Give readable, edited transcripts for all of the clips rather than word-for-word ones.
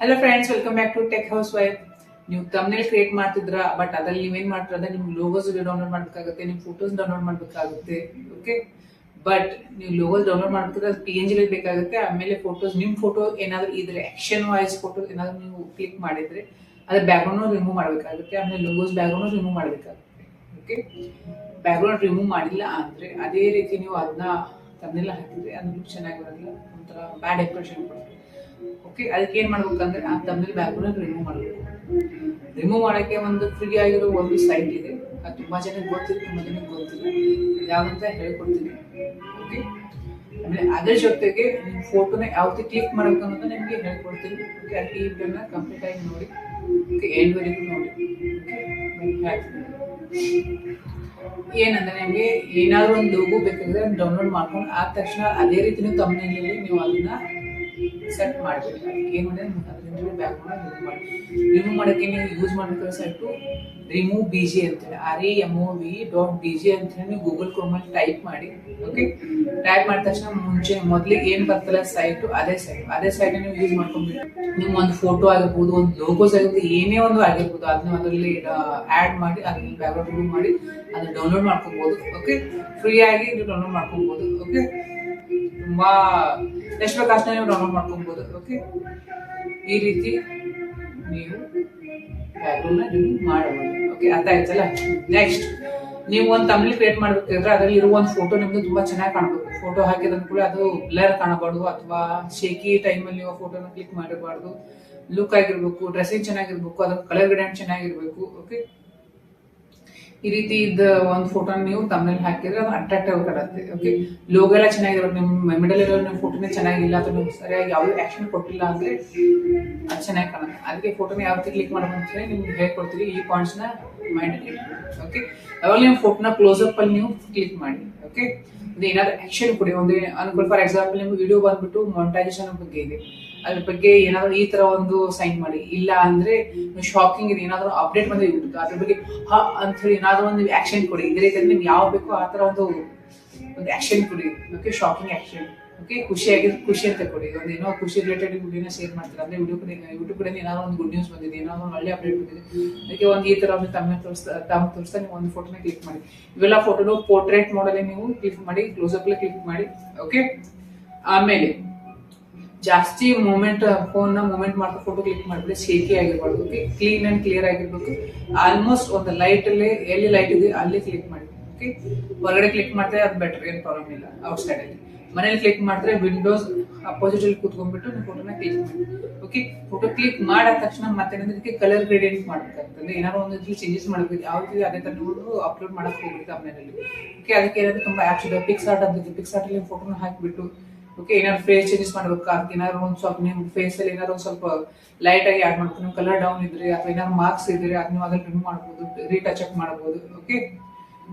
Hello friends, welcome back to tech house wife. ನೀವು thumbnail create ಮಾಡ್ತಿದ್ರ, but ಅದ್ರಲ್ಲಿ ನೀವೇನ್ ಮಾಡ್ತೀರ ಅಂದ್ರೆ ನಿಮ್ ಲೋಗೋಸ್ ಡೌನ್ಲೋಡ್ ಮಾಡ್ಬೇಕಾಗುತ್ತೆ, ನಿಮ್ ಫೋಟೋಸ್ ಡೌನ್ಲೋಡ್ ಮಾಡ್ಬೇಕಾಗುತ್ತೆ. ಓಕೆ, ಬಟ್ ನೀವು ಲೋಗೋಸ್ ಡೌನ್ಲೋಡ್ ಮಾಡ್ಬೇಕಾದ್ರೆ PNG ಬೇಕಾಗುತ್ತೆ. ಆಮೇಲೆ ಫೋಟೋಸ್, ನಿಮ್ ಫೋಟೋ ಏನಾದ್ರು ಇದ್ರೆ ಆಕ್ಷನ್ ವಾಯ್ಸ್ ಫೋಟೋ ಏನಾದ್ರು ನೀವು ಕ್ಲಿಕ್ ಮಾಡಿದ್ರೆ ಅದ್ರ ಬ್ಯಾಕ್ಗ್ರೌಂಡ್ ರಿಮೂವ್ ಮಾಡಬೇಕಾಗುತ್ತೆ. ಆಮೇಲೆ ಲೋಗೋಸ್ ಬ್ಯಾಕ್ಗ್ರೌಂಡ್ ರಿಮೂವ್ ಮಾಡಬೇಕಾಗುತ್ತೆ. ಓಕೆ, ಬ್ಯಾಕ್ಗ್ರೌಂಡ್ ರಿಮೂವ್ ಮಾಡಿಲ್ಲ ಅಂದ್ರೆ ಅದೇ ರೀತಿ ನೀವು ಅದನ್ನ ತಮ್ನೆಲ್ಲ ಹಾಕಿದ್ರೆ ಅದು ಲುಕ್ ಚೆನ್ನಾಗಿ ಬರಲ್ಲ, ಒಂಥರ ಬ್ಯಾಡ್ ಇಂಪ್ರೆಷನ್ ಕೊಡುತ್ತೆ. ಓಕೆ, ಅದಕ್ಕೆ ಏನ್ ಮಾಡ್ಬೇಕಂದ್ರೆ ಆ ತಮ್ನೆಲ್ ಬ್ಯಾಕ್ಗ್ರೌಂಡ್ ರಿಮೂವ್ ಮಾಡಬೇಕು. ರಿಮೂವ್ ಮಾಡಕ್ಕೆ ಒಂದು ಫ್ರೀ ಆಗಿರೋ ಒಂದು ಸೈಟ್ ಇದೆ, ಅದು ತುಂಬಾ ಜನಕ್ಕೆ ಗೊತ್ತಿದೆ, ತುಂಬಾ ಜನಕ್ಕೆ ಗೊತ್ತಿಲ್ಲ. ಯಾವಂತ ಹೇಳ್ಕೊಡ್ತೀನಿ. ಓಕೆ, ಆಮೇಲೆ ಅದ್ರ ಜೊತೆಗೆ ನಿಮ್ ಫೋಟೋನ ಯಾವ ರೀತಿ ಕ್ಲಿಕ್ ಮಾಡ್ಬೇಕು ಅನ್ನೋದು ನಿಮ್ಗೆ ಹೇಳ್ಕೊಡ್ತೀನಿ. ಓಕೆ, ಅಲ್ಲಿ ಈ ವಿಡಿಯೋನ ಕಂಪ್ಲೀಟ್ ಆಗಿ ನೋಡಿ. ಓಕೆ, ಎಂಡ್ವರೆಗೂ ನೋಡಿ. ಏನಂದ್ರೆ ನಿಮ್ಗೆ ಏನಾದ್ರು ಒಂದು ಲೋಗೋ ಬೇಕಾದ್ರೆ ಡೌನ್ಲೋಡ್ ಮಾಡ್ಕೊಂಡು ಆದ ತಕ್ಷಣ ಅದೇ ರೀತಿ ತಮ್ಮನೇಲಿ ನೀವು ಅದನ್ನ ಸೆಟ್ ಮಾಡಬೇಕು. ಏನು ಅಂದ್ರೆ ಅದರಿಂದ ಬ್ಯಾಕ್ಗ್ರೌಂಡ್ ರಿಮೂವ್ ಮಾಡಕ್ಕೆ ನೀವು ಯೂಸ್ ಮಾಡಬೇಕಾದ ಸೈಟು ರಿಮೂವ್ BG ಅಂತೇಳಿ REMOV.bg ಅಂತೇಳಿ ನೀವು ಗೂಗಲ್ ಕ್ರೋಮಲ್ಲಿ ಟೈಪ್ ಮಾಡಿ. ಓಕೆ, ಟೈಪ್ ಮಾಡಿದ ತಕ್ಷಣ ಮೊದಲಿಗೆ ಏನ್ ಬರ್ತಲ್ಲ ಸೈಟು, ಅದೇ ಸೈಟ್ ನೀವು ಯೂಸ್ ಮಾಡ್ಕೊಂಡ್ಬಿಟ್ಟು ನೀವು ಒಂದು ಫೋಟೋ ಆಗಿರ್ಬೋದು, ಒಂದು ಲೋಗೋಸ್ ಆಗಿರ್ಬೋದು, ಏನೇ ಒಂದು ಆಗಿರ್ಬೋದು, ಅದನ್ನ ಅದರಲ್ಲಿ ಆಡ್ ಮಾಡಿ ಅದನ್ನ ಬ್ಯಾಕ್ಗ್ರೌಂಡ್ ರಿಮೂವ್ ಮಾಡಿ ಅದನ್ನ ಡೌನ್ಲೋಡ್ ಮಾಡ್ಕೊಬಹುದು. ಓಕೆ, ಫ್ರೀ ಆಗಿ ನೀವು ಡೌನ್ಲೋಡ್ ಮಾಡ್ಕೊಬಹುದು. ಓಕೆ, ತುಂಬಾ ಎಷ್ಟು ಬೇಕಾಷ್ಟು ನೀವು ಡೌನ್ಲೋಡ್ ಮಾಡ್ಕೊಬಹುದು. ಓಕೆ, ಈ ರೀತಿ ನೀವು ಬ್ಯಾಕ್ಗ್ರೌಂಡ್ ರಿಮೂವ್ ಮಾಡಬಹುದು. ಓಕೆ, ಅರ್ಥ ಆಯ್ತಲ್ಲ. ನೆಕ್ಸ್ಟ್, ನೀವು ಒಂದು ತಮ್ನೇಲ್ ಕ್ರಿಯೇಟ್ ಮಾಡ್ಬೇಕಾದ್ರೆ ಅದರಲ್ಲಿ ಇರುವ ಒಂದು ಫೋಟೋ ನಿಮ್ದು ತುಂಬಾ ಚೆನ್ನಾಗಿ ಕಾಣಬೇಕು. ಫೋಟೋ ಹಾಕಿದ ಕೂಡ ಅದು ಬ್ಲರ್ ಕಾಣಬಾರ್ದು, ಅಥವಾ ಶೇಕಿ ಟೈಮಲ್ಲಿ ನೀವು ಫೋಟೋನ ಕ್ಲಿಕ್ ಮಾಡಬಾರ್ದು. ಲುಕ್ ಆಗಿರ್ಬೇಕು, ಡ್ರೆಸ್ಸಿಂಗ್ ಚೆನ್ನಾಗಿರ್ಬೇಕು, ಅದ್ರ ಕಲರ್ ಗ್ರೇಡಿಯಂಟ್ ಚೆನ್ನಾಗಿರ್ಬೇಕು. ಓಕೆ, ಈ ರೀತಿ ಇದ್ದ ಒಂದು ಫೋಟೋನ ನೀವು ತಮ್ನೇಲ್ ಹಾಕಿದ್ರೆ ಅದು ಅಟ್ರಾಕ್ಟಿವ್ ಕಾಣುತ್ತೆ. ಓಕೆ, ಲೋಗೋ ಎಲ್ಲ ಚೆನ್ನಾಗಿರ್ಬೇಕು, ನಿಮ್ಮ ಮಿಡಲ್ ಇರೋ ನಿಮ್ಮ ಫೋಟೋನೇ ಚೆನ್ನಾಗಿಲ್ಲ ಅಥವಾ ನೀವು ಸರಿಯಾಗಿ ಯಾವುದೇ ಆಕ್ಷನ್ ಕೊಟ್ಟಿಲ್ಲ ಅಂದ್ರೆ ಅದು ಚೆನ್ನಾಗಿ ಕಾಣುತ್ತೆ. ಅದಕ್ಕೆ ಫೋಟೋನ ಯಾವ ರೀತಿ ಕ್ಲಿಕ್ ಮಾಡಬೇಕು ಅಂತ ಹೇಳಿ ನಿಮ್ಗೆ ಹೇಳ್ಕೊಡ್ತೀವಿ. ಈ ಪಾಯಿಂಟ್ಸ್ ನ ಮೈಂಡ್ ಅಲ್ಲಿ ಇಟ್ಕೊಳ್ಳಿ. ಓಕೆ, ಅವಾಗ ನೀವು ಫೋಟೋನ ಕ್ಲೋಸ್ಅಪ್ ಅಲ್ಲಿ ನೀವು ಕ್ಲಿಕ್ ಮಾಡಿ. ಓಕೆ, ಇದು ಏನಾದ್ರು ಆಕ್ಷನ್ ಕೊಡಿ. ಒಂದು ಅನ್ಕೊಳ್ಳಿ, ಫಾರ್ ಎಕ್ಸಾಂಪಲ್ ನಿಮ್ಗೆ ವಿಡಿಯೋ ಬಂದ್ಬಿಟ್ಟು ಮಾನಿಟೈಸೇಷನ್ ಬಗ್ಗೆ ಇದೆ, ಅದ್ರ ಬಗ್ಗೆ ಏನಾದ್ರು ಈ ತರ ಒಂದು ಸೈನ್ ಮಾಡಿ. ಇಲ್ಲ ಅಂದ್ರೆ ಶಾಕಿಂಗ್ ಇದೆ, ಏನಾದ್ರು ಅಪ್ಡೇಟ್ ಬಂದ್ರೆ ಅದ್ರ ಬಗ್ಗೆ ಅಂತ ಹೇಳಿ ಏನಾದ್ರು ಒಂದು ಆಕ್ಷನ್ ಕೊಡಿ. ಇದೇ ರೀತಿ ನಿಮ್ಗೆ ಯಾವ ಬೇಕೋ ಆ ತರ ಒಂದು ಆಕ್ಷನ್ ಕೊಡಿ. Okay, shocking action. ಓಕೆ, ಖುಷಿ ಅಂತ ಕೊಡಿ. ಒಂದು ಏನೋ ಖುಷಿ ರಿಲೇಟೆಡ್ ವಿಡಿಯೋನ ಶೇರ್ ಮಾಡ್ತಾರೆ ಅಂದ್ರೆ ಯೂಟ್ಯೂಬ್ ಕಡೆ ಏನಾದ್ರು ಒಂದು ಗುಡ್ ನ್ಯೂಸ್ ಬಂದಿದೆ, ಏನಾದ್ರು ಒಂದು ಒಳ್ಳೆ ಅಪ್ಡೇಟ್ ಬಂದಿದೆ, ಅದಕ್ಕೆ ಒಂದು ಈ ತರ ಒಂದು ತಮ್ಮ ತೋರಿಸ್ತಾ ನೀವು ಒಂದು ಫೋಟೋನ ಕ್ಲಿಕ್ ಮಾಡಿ. ಇವೆಲ್ಲ ಫೋಟೋನು ಪೋರ್ಟ್ರೇಟ್ ಮಾಡಲ್ಲಿ ನೀವು ಕ್ಲಿಕ್ ಮಾಡಿ, ಕ್ಲೋಸ್ಅಪ್ ಕ್ಲಿಕ್ ಮಾಡಿ. ಓಕೆ, ಆಮೇಲೆ ಜಾಸ್ತಿ ಫೋನ್ ನ ಮೂವ್ಮೆಂಟ್ ಮಾಡ್ತಾ ಫೋಟೋ ಕ್ಲಿಕ್ ಮಾಡಿದ್ರೆ ಶೇಕಿ ಆಗಿರ್ಬಾರ್ದು. ಓಕೆ, ಕ್ಲೀನ್ ಅಂಡ್ ಕ್ಲಿಯರ್ ಆಗಿರ್ಬೇಕು. ಆಲ್ಮೋಸ್ಟ್ ಒಂದು ಲೈಟ್ ಅಲ್ಲಿ ಎಲ್ಲಿ ಲೈಟ್ ಇದೆ ಅಲ್ಲಿ ಕ್ಲಿಕ್ ಮಾಡಿ. ಓಕೆ, ಹೊರಗಡೆ ಕ್ಲಿಕ್ ಮಾಡಿದ್ರೆ ಅದು ಬೆಟರ್, ಏನ್ ಪ್ರಾಬ್ಲಮ್ ಇಲ್ಲ. ಔಟ್ ಸೈಡ್ ಅಲ್ಲಿ ಮನೇಲಿ ಕ್ಲಿಕ್ ಮಾಡಿದ್ರೆ ವಿಂಡೋಸ್ ಅಪೋಸಿಟ್ ಅಲ್ಲಿ ಕೂತ್ಕೊಂಡ್ಬಿಟ್ಟು ನೀವು ಫೋಟೋನ ಕ್ಲಿಕ್ ಮಾಡಿ. ಓಕೆ, ಫೋಟೋ ಕ್ಲಿಕ್ ಮಾಡಿದ ತಕ್ಷಣ ಮತ್ತೆ ಇದಕ್ಕೆ ಕಲರ್ ಗ್ರೇಡಿಯಂಟ್ ಮಾಡ್ಬೇಕಾಗ್ತದೆ. ಏನಾದ್ರು ಒಂದು ಚೇಂಜಸ್ ಮಾಡಬೇಕು, ಯಾವ ರೀತಿ ಅದೇ ತರ ನೋಡು ಅಪ್ಲೋಡ್ ಮಾಡಕ್ ಹೋಗ್ಬೇಕು ತಮ್ಮನೇಲಿ. ಓಕೆ, ಅದಕ್ಕೆ ಏನಾದ್ರು ತುಂಬಾ ಆಪ್ಸ್ ಇದೆ. ಪಿಕ್ಸಾರ್ಟ್ ಅಂತ, ಪಿಕ್ಸಾರ್ಟ್ ಅಲ್ಲಿ ಫೋಟೋನ ಹಾಕಿಬಿಟ್ಟು ಓಕೆ, ಏನಾದ್ರು ಫೇಸ್ ಚೇಂಜಸ್ ಮಾಡ್ಬೇಕು, ಅದಕ್ಕೆ ಏನಾದ್ರು ಒಂದು ಸ್ವಲ್ಪ ನಿಮ್ಮ ಫೇಸ್ ಅಲ್ಲಿ ಏನಾದ್ರು ಒಂದು ಸ್ವಲ್ಪ ಲೈಟ್ ಆಗಿ ಆಡ್ ಮಾಡ್ಬೇಕು. ನಿಮ್ಮ ಕಲರ್ ಡೌನ್ ಇದ್ರೆ ಅಥವಾ ಏನಾದ್ರು ಮಾರ್ಕ್ಸ್ ಇದ್ರೆ ಅದನ್ನ ಅದ್ರಲ್ಲಿ ರಿಮೂವ್ ಮಾಡಬಹುದು, ರೀಟಚ್ ಅಪ್ ಮಾಡಬಹುದು. ಓಕೆ,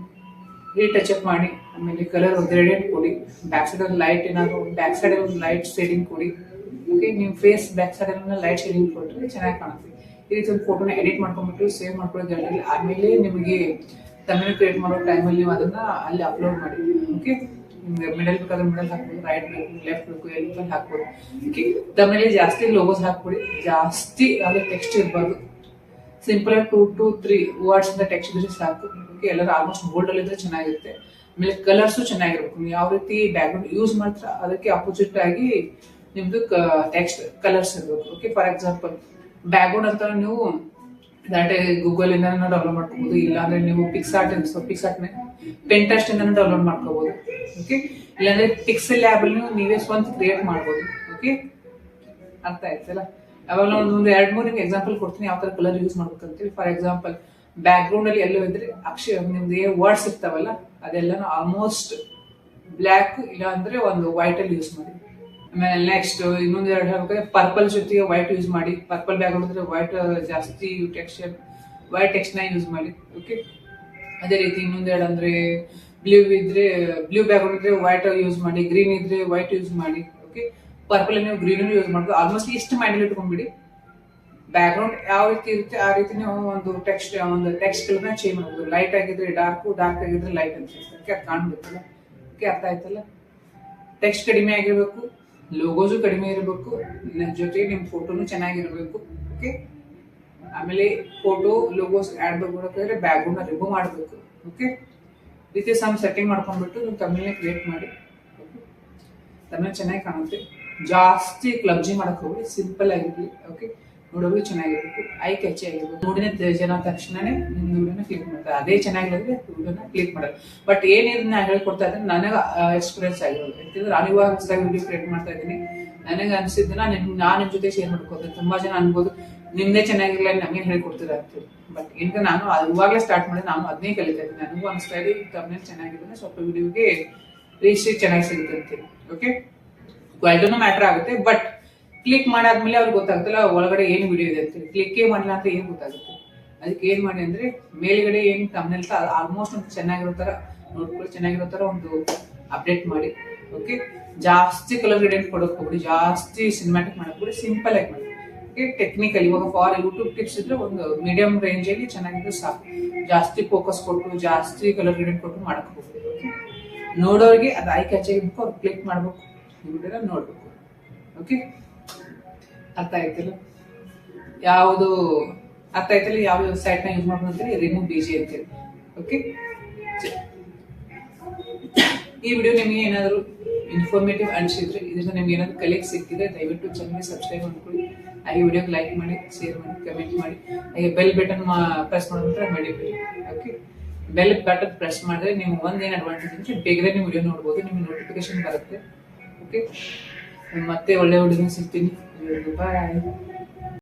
ರೀಟಚ್ ಅಪ್ ಮಾಡಿ ಆಮೇಲೆ ಕಲರ್ ಗ್ರೇಡಿಯಂಟ್ ಕೊಡಿ. ಬ್ಯಾಕ್ ಸೈಡ್ ಅಲ್ಲಿ ಲೈಟ್ ಏನಾದ್ರು ಬ್ಯಾಕ್ ಸೈಡ್ ಅಲ್ಲಿ ಒಂದು ಲೈಟ್ ಶೇಡಿಂಗ್ ಕೊಡಿ. ಓಕೆ, ನಿಮ್ಮ ಫೇಸ್ ಬ್ಯಾಕ್ ಸೈಡ್ ಅಲ್ಲಿ ಲೈಟ್ ಶೇಡಿಂಗ್ ಕೊಟ್ಟರೆ ಚೆನ್ನಾಗಿ ಕಾಣುತ್ತೆ. ಈ ರೀತಿ ಒಂದು ಫೋಟೋನ ಎಡಿಟ್ ಮಾಡ್ಕೊಂಡ್ಬಿಟ್ಟು ಸೇವ್ ಮಾಡ್ಕೊಳ್ಳೋ ಗ್ಯಾಲರಿಯಲ್ಲಿ. ಆಮೇಲೆ ನಿಮಗೆ ತಮಿಳ್ ಕ್ರಿಯೇಟ್ ಮಾಡೋ ಟೈಮಲ್ಲಿ ನೀವು ಅದನ್ನ ಅಲ್ಲಿ ಅಪ್ಲೋಡ್ ಮಾಡಿ. ಓಕೆ, ಮಿಡಲ್ ಬೇಕಾದ್ರೆ ಮಿಡಲ್ ಹಾಕ್ಬೋದು, ರೈಟ್ ಬೇಕು, ಲೆಫ್ಟ್ ಬೇಕು, ಎಲ್ಲ ಹಾಕ್ಬೋದು. ಓಕೆ, ತಮಿಳಲ್ಲಿ ಜಾಸ್ತಿ ಲೋಗೋಸ್ ಹಾಕ್ಬಿಡಿ, ಜಾಸ್ತಿ ಯಾವುದೇ ಟೆಕ್ಸ್ಟ್ ಇರಬಾರ್ದು. ಸಿಂಪಲ್ ಆಗಿ 2 to 3 ವರ್ಡ್ಸ್ ಅಂತ ಟೆಕ್ಸ್ಟ್ ಇದ್ರೆ ಸಾಕು. ಓಕೆ, ಎಲ್ಲರೂ ಆಲ್ಮೋಸ್ಟ್ ಬೋಲ್ಡ್ ಅಲ್ಲಿ ಇದ್ರೆ ಚೆನ್ನಾಗಿರುತ್ತೆ. ಆಮೇಲೆ ಕಲರ್ಸು ಚೆನ್ನಾಗಿರ್ಬೇಕು. ನೀವು ಯಾವ ರೀತಿ ಬ್ಯಾಕ್ಗ್ರೌಂಡ್ ಯೂಸ್ ಮಾಡ್ತೀರಾ ಅದಕ್ಕೆ ಅಪೋಸಿಟ್ ಆಗಿ ನಿಮ್ದು ಟೆಕ್ಸ್ಟ್ ಕಲರ್ಸ್ ಇರಬೇಕು. ಓಕೆ, ಫಾರ್ ಎಕ್ಸಾಂಪಲ್ ಬ್ಯಾಕ್ಗ್ರೌಂಡ್ ಅಂತ ನೀವು ಗೂಗಲ್ ಇಂದ ಡೌನ್ಲೋಡ್ ಮಾಡ್ಕೋಬಹುದು. ಇಲ್ಲ ಅಂದ್ರೆ ನೀವು ಪಿಕ್ಸಾರ್ಟ್ ಪೆಂಟೆಸ್ಟ್ ಇಂದ ಡೌನ್ಲೋಡ್ ಮಾಡ್ಕೋಬಹುದು. ಓಕೆ, ಇಲ್ಲಾಂದ್ರೆ ಪಿಕ್ಸೆಲ್ ಲ್ಯಾಬ್ ಅಲ್ಲಿ ನೀವೇ ಸ್ವಂತ ಕ್ರಿಯೇಟ್ ಮಾಡ್ಬೋದು. ಓಕೆ, ಅರ್ಥ ಆಯ್ತಲ್ಲ. ಅವಾಗ ಒಂದು 2-3 ನಿಮ್ಗೆ ಎಕ್ಸಾಂಪಲ್ ಕೊಡ್ತೀನಿ ಯಾವ ತರ ಕಲರ್ ಯೂಸ್ ಮಾಡ್ಬೇಕಂತೇಳಿ. ಫಾರ್ ಎಕ್ಸಾಂಪಲ್ ಬ್ಯಾಕ್ ಗ್ರೌಂಡ್ ಅಲ್ಲಿ ಎಲ್ಲೋ ಇದ್ರೆ ನಿಮ್ದು ಏನ್ ವರ್ಡ್ಸ್ ಇರ್ತಾವಲ್ಲ ಅದೆಲ್ಲನೂ ಆಲ್ಮೋಸ್ಟ್ ಬ್ಲ್ಯಾಕ್ ಇಲ್ಲ ಅಂದ್ರೆ ಒಂದು ವೈಟ್ ಅಲ್ಲಿ ಯೂಸ್ ಮಾಡಿ. ಆಮೇಲೆ ನೆಕ್ಸ್ಟ್ ಇನ್ನೊಂದು 2 ಹೇಳ್ಬೇಕಾದ್ರೆ ಪರ್ಪಲ್ ಜೊತೆಗೆ ವೈಟ್ ಯೂಸ್ ಮಾಡಿ. ಪರ್ಪಲ್ ಬ್ಯಾಕ್ ಗ್ರೌಂಡ್ ಇದ್ರೆ ವೈಟ್ ಜಾಸ್ತಿ ವೈಟ್ ಟೆಕ್ಸ್ಟ್ ನ ಯೂಸ್ ಮಾಡಿ. ಓಕೆ, ಅದೇ ರೀತಿ ಇನ್ನೊಂದು 2 ಅಂದ್ರೆ ಬ್ಲೂ ಬ್ಯಾಕ್ ಗ್ರೌಂಡ್ ಇದ್ರೆ ವೈಟ್ ಯೂಸ್ ಮಾಡಿ, ಗ್ರೀನ್ ಇದ್ರೆ ವೈಟ್ ಯೂಸ್ ಮಾಡಿ. ಓಕೆ, ಪರ್ಪಲ್ ನೀವು ಗ್ರೀನ್ ಯೂಸ್ ಮಾಡ್ಬೋದು. ಆಲ್ಮೋಸ್ಟ್ ಇಷ್ಟು ಮೈಂಡ್ ಇಟ್ಕೊಂಡ್ಬಿಡಿ. ಬ್ಯಾಕ್ ಗ್ರೌಂಡ್ ಯಾವ ರೀತಿ ಇರುತ್ತೆ ಆ ರೀತಿ ನೀವು ಒಂದು ಟೆಕ್ಸ್ಟ್ ಕಲರ್ನ ಚೇಂಜ್ ಮಾಡ್ಬೋದು. ಲೈಟ್ ಆಗಿದ್ರೆ ಡಾರ್ಕ್ ಆಗಿದ್ರೆ ಲೈಟ್ ಅಂತ. ಓಕೆ, ಅದು ಕಾಣ್ಬೇಕಲ್ಲ. ಓಕೆ, ಅರ್ಥ ಆಯ್ತಲ್ಲ. ಟೆಕ್ಸ್ಟ್ ಕಡಿಮೆ ಆಗಿರ್ಬೇಕು, ಲೋಗೋಸು ಕಡಿಮೆ ಇರಬೇಕು, ಜೊತೆಗೆ ನಿಮ್ಮ ಫೋಟೋನು ಚೆನ್ನಾಗಿರ್ಬೇಕು. ಓಕೆ, ಆಮೇಲೆ ಫೋಟೋ ಲೋಗೋಸ್ ಆ್ಯಡ್ ಮಾಡ್ಬೇಕಾದ್ರೆ ಬ್ಯಾಕ್ಗ್ರೌಂಡ್ ರಿಮೂವ್ ಮಾಡಬೇಕು. ಓಕೆ, ರೀತಿ ಸಮ್ ಸೆಟ್ಟಿಂಗ್ ಮಾಡ್ಕೊಂಡ್ಬಿಟ್ಟು ನೀವು ತಮಿಳ್ನೇ ಕ್ರಿಯೇಟ್ ಮಾಡಿ. ತಮಿಳ್ ಚೆನ್ನಾಗಿ ಕಾಣುತ್ತೆ. ಜಾಸ್ತಿ ಕ್ಲಬ್ಜಿ ಮಾಡಕ್ ಹೋಗಿ ಸಿಂಪಲ್ ಆಗಿರ್ಲಿ. ಓಕೆ, ನೋಡೋದು ಚೆನ್ನಾಗಿರ್ಬೇಕು, ಐ ಕ್ಯಾಚಿ ಆಗಿರ್ಬೇಕು. ನೋಡಿನ ಜನ ತಕ್ಷಣನೇ ನಿಮ್ಮ ವಿಡಿಯೋನ ಕ್ಲಿಕ್ ಮಾಡ್ತಾರೆ. ಅದೇ ಚೆನ್ನಾಗಿರೋದ್ರೆ ವಿಡಿಯೋನ ಕ್ಲಿಕ್ ಮಾಡೋದು. ಬಟ್ ಏನಿದೆ ನಾ ಹೇಳ್ಕೊಡ್ತಾ ಇದ್ದೀನಿ ನನಗೆ ಎಕ್ಸ್ಪೀರಿಯನ್ಸ್ ಆಗಿರೋದು. ಯಾಕಂದ್ರೆ ನಾನು ಇವಾಗ ಹೊಸದಾಗಿ ವಿಡಿಯೋ ಕ್ರಿಯೇಟ್ ಮಾಡ್ತಾ ಇದ್ದೀನಿ. ನನಗೆ ಅನಿಸಿದ್ದನ್ನ ನಾನು ನಿಮ್ಮ ಜೊತೆ ಶೇರ್ ಮಾಡ್ಕೋತೀನಿ. ತುಂಬಾ ಜನ ಅನ್ಬೋದು ನಿಮ್ದೇ ಚೆನ್ನಾಗಿರ್ಲಿಲ್ಲ ನಮಗೇನು ಹೇಳ್ಕೊಡ್ತೀರಾ ಅಂತೇಳಿ. ಬಟ್ ಈಗ ನಾನು ಇವಾಗಲೇ ಸ್ಟಾರ್ಟ್ ಮಾಡಿ ನಾನು ಅದನ್ನೇ ಕಲಿತಾ ಇದ್ದೀನಿ. ನನಗೂ ಅನಿಸ್ತಾ ಇದೆ ತಮ್ಮನೇಲಿ ಚೆನ್ನಾಗಿದ್ರೆ ಸ್ವಲ್ಪ ವಿಡಿಯೋಗೆ ರೀಚ್ ಚೆನ್ನಾಗಿ ಸಿಗುತ್ತೆ ಅಂತೇಳಿ. ಓಕೆ, ಕ್ವಾಲಿಟಿನೂ ಮ್ಯಾಟರ್ ಆಗುತ್ತೆ. ಬಟ್ ಕ್ಲಿಕ್ ಮಾಡಾದ್ಮೇಲೆ ಅವ್ರಿಗೆ ಗೊತ್ತಾಗುತ್ತಲ್ಲ ಒಳಗಡೆ ಏನು ವಿಡಿಯೋ ಇದೆ ಅಂತೇಳಿ. ಕ್ಲಿಕ್ಕೇ ಮಾಡಿಲ್ಲ ಅಂತ ಏನು ಗೊತ್ತಾಗುತ್ತೆ. ಅದಕ್ಕೆ ಏನು ಮಾಡಿ ಅಂದ್ರೆ ಮೇಲ್ಗಡೆ ಏನು ತಮ್ಮನೇಲಿ ಆಲ್ಮೋಸ್ಟ್ ಒಂದು ಚೆನ್ನಾಗಿರೋ ಥರ ನೋಡ್ಕೊಳ್ಳಿ, ಚೆನ್ನಾಗಿರೋ ಥರ ಒಂದು ಅಪ್ಡೇಟ್ ಮಾಡಿ. ಓಕೆ, ಜಾಸ್ತಿ ಕಲರ್ ಗ್ರೇಡಿಯಂಟ್ ಕೊಡೋಕೆ ಹೋಗ್ಬಿಡಿ, ಜಾಸ್ತಿ ಸಿನಿಮ್ಯಾಟಿಕ್ ಮಾಡಕ್ ಬಿಡಿ, ಸಿಂಪಲ್ ಆಗಿ ಮಾಡಿ. ಓಕೆ, ಟೆಕ್ನಿಕಲ್ ಇವಾಗ ಫಾರ್ ಯೂಟ್ಯೂಬ್ ಟಿಪ್ಸ್ ಇದ್ರೆ ಒಂದು ಮೀಡಿಯಂ ರೇಂಜಲ್ಲಿ ಚೆನ್ನಾಗಿದ್ದು ಸಾಕು. ಜಾಸ್ತಿ ಫೋಕಸ್ ಕೊಟ್ಟು ಜಾಸ್ತಿ ಕಲರ್ ಗ್ರೇಡಿಯಂಟ್ ಕೊಟ್ಟು ಮಾಡಕ್ ಹೋಗ್ಬಿಡಿ. ಓಕೆ, ನೋಡೋರಿಗೆ ಅದು ಐ ಕ್ಯಾಚ್ ಆಗಿರ್ಬೇಕು, ಅವ್ರು ಕ್ಲಿಕ್ ಮಾಡ್ಬೇಕು, ವಿಡಿಯೋನ ನೋಡ್ಬೇಕು. ಓಕೆ, ಅರ್ಥ ಆಯ್ತಿಲ್ಲ? ಯಾವುದು ಅರ್ಥ ಆಯ್ತಲ್ಲ? ಯಾವ ಸೈಟ್ನ ಯೂಸ್ ಮಾಡ್ಕೊಂತೀರಿ ರಿಮೂವ್ ಬಿಜಿ ಅಂತೇಳಿ. ಓಕೆ, ಈ ವಿಡಿಯೋ ನಿಮಗೆ ಏನಾದರೂ ಇನ್ಫಾರ್ಮೇಟಿವ್ ಅನಿಸಿದ್ರೆ, ಇದರಿಂದ ನಿಮ್ಗೆ ಏನಾದರೂ ಕಲಿಯಕ್ಕೆ ಸಿಕ್ಕಿದ್ರೆ ದಯವಿಟ್ಟು ಚಾನಲ್ಗೆ ಸಬ್ಸ್ಕ್ರೈಬ್ ಮಾಡ್ಕೊಳ್ಳಿ. ಹಾಗೆ ವಿಡಿಯೋಗೆ ಲೈಕ್ ಮಾಡಿ, ಶೇರ್ ಮಾಡಿ, ಕಮೆಂಟ್ ಮಾಡಿ. ಹಾಗೆ ಬೆಲ್ ಬಟನ್ ಪ್ರೆಸ್ ಮಾಡೋದಂದ್ರೆ ಮಾಡಿಬಿಡಿ. ಓಕೆ, ಬೆಲ್ ಬಟನ್ ಪ್ರೆಸ್ ಮಾಡಿದ್ರೆ ನೀವು ಒಂದೇನು ಅಡ್ವಾಂಟೇಜ್ ಅಂದರೆ ಬೇಗನೆ ನೀವು ವಿಡಿಯೋ ನೋಡ್ಬೋದು, ನಿಮಗೆ ನೋಟಿಫಿಕೇಶನ್ ಬರುತ್ತೆ. ಓಕೆ, ಮತ್ತೆ ಒಳ್ಳೆ ವಿಡಿಯೋ ಸಿಗ್ತೀನಿ. ಬಾಯ್.